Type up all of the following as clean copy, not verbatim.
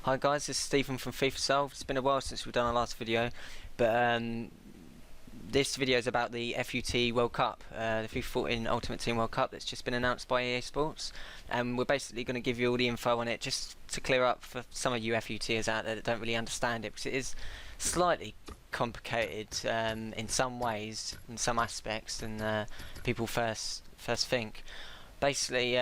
Hi guys, this is Stephen from FIFA Solved. It's been a while since we've done our last video, but this video is about the FUT World Cup, the FIFA 14 Ultimate Team World Cup that's just been announced by EA Sports, and we're basically going to give you all the info on it just to clear up for some of you FUTers out there that don't really understand it, because it is slightly complicated in some ways, in some aspects, than people first think. Basically,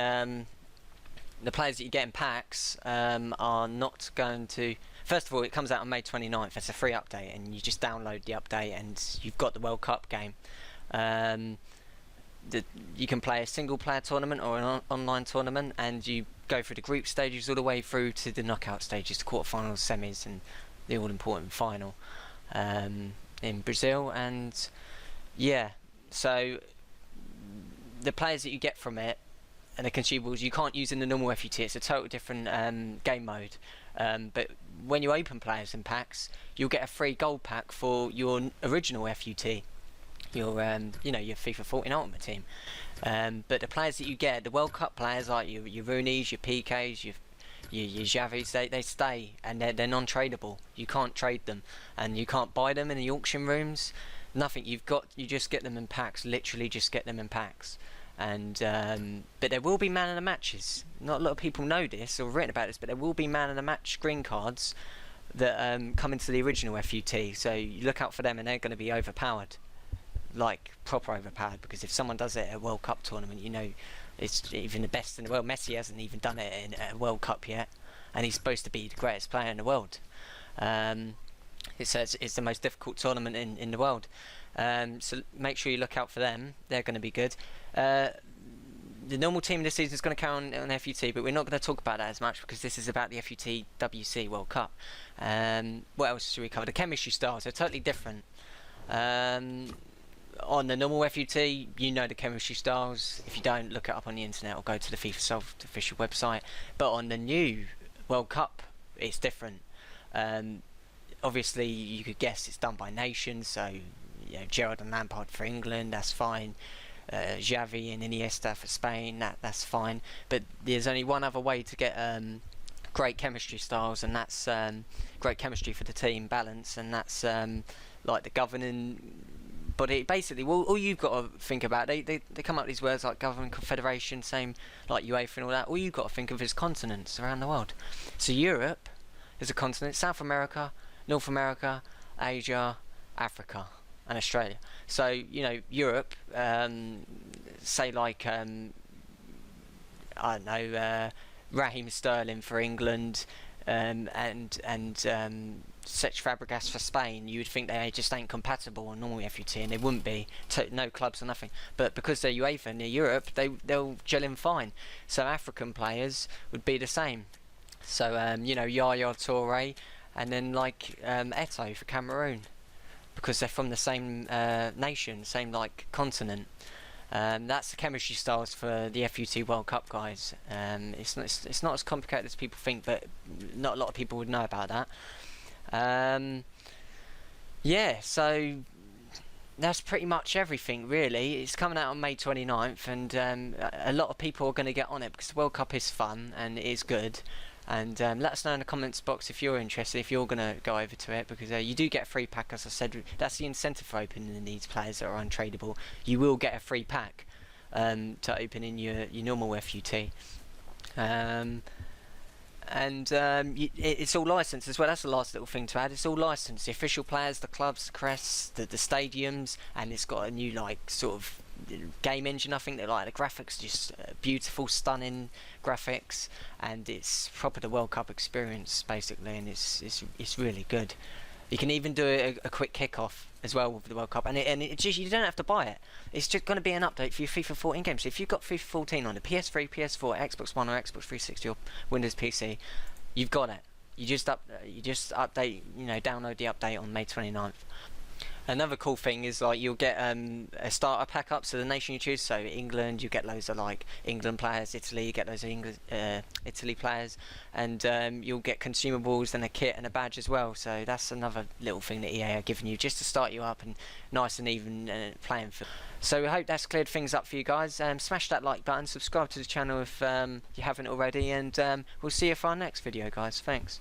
the players that you get in packs are not going to... First of all, it comes out on May 29th. It's a free update, and you just download the update and you've got the World Cup game. You can play a single player tournament or an online tournament, and you go through the group stages all the way through to the knockout stages, the quarterfinals, semis, and the all-important final in Brazil. And yeah, so the players that you get from it and the consumables you can't use in the normal FUT. It's a total different game mode, but when you open players in packs, you'll get a free gold pack for your original FUT, your your FIFA 14 Ultimate Team. But the players that you get, the World Cup players, like your Rooneys, your PKs, your Xavis, they stay, and they're non-tradable. You can't trade them, and you can't buy them in the auction rooms. Nothing. You just get them in packs. Literally, just get them in packs. And but there will be man of the matches. Not a lot of people know this or written about this, but there will be man of the match screen cards that come into the original FUT. So you look out for them, and they're going to be overpowered, like proper overpowered. Because if someone does it at a World Cup tournament, you know it's even the best in the world. Messi hasn't even done it in a World Cup yet, and he's supposed to be the greatest player in the world. It's the most difficult tournament in the world. So make sure you look out for them. They're going to be good. The normal team this season is going to count on FUT, but we're not going to talk about that as much because this is about the FUT WC World Cup. What else should we cover? The chemistry styles are totally different. On the normal FUT, you know the chemistry styles. If you don't, look it up on the internet or go to the FIFA Solved official website. But on the new World Cup, it's different. Obviously, you could guess it's done by nations, so Gerrard and Lampard for England, that's fine. Xavi and Iniesta for Spain, that's fine. But there's only one other way to get great chemistry styles, and that's great chemistry for the team balance, and that's like the governing body. Basically, all you've got to think about, they come up with these words like governing confederation, same like UEFA and all that. All you've got to think of is continents around the world. So Europe is a continent, South America, North America, Asia, Africa, and Australia. So Europe, say like I don't know, Raheem Sterling for England, and Cesc Fabregas for Spain. You would think they just ain't compatible on normal FUT, and they wouldn't be. No clubs or nothing. But because they're UEFA and they're Europe, they'll gel in fine. So African players would be the same. So Yaya Toure, and then like Eto'o for Cameroon, because they're from the same nation, same like continent. That's the chemistry styles for the FUT World Cup, guys. It's not as complicated as people think, but not a lot of people would know about that. Yeah, so that's pretty much everything, really. It's coming out on May 29th, and a lot of people are going to get on it because the World Cup is fun and it is good. And let us know in the comments box if you're interested, if you're going to go over to it, because you do get a free pack, as I said. That's the incentive for opening these players that are untradeable. You will get a free pack to open in your normal FUT. It's all licensed as well. That's the last little thing to add. It's all licensed. The official players, the clubs, the crests, the stadiums, and it's got a new like sort of game engine. I think they like the graphics, just beautiful, stunning graphics, and it's proper the World Cup experience basically, and it's really good. You can even do a quick kickoff as well with the World Cup, and it just, you don't have to buy it. It's just going to be an update for your FIFA 14 games. So if you've got FIFA 14 on the PS3, PS4, Xbox One, or Xbox 360 or Windows PC, you've got it. You just update, download the update on May 29th. Another cool thing is like you'll get a starter pack up, so the nation you choose. So England, you get loads of like England players. Italy, you get loads of Italy players, and you'll get consumables and a kit and a badge as well. So that's another little thing that EA are giving you just to start you up and nice and even playing field. So I hope that's cleared things up for you guys. Smash that like button, subscribe to the channel if you haven't already, and we'll see you for our next video, guys. Thanks.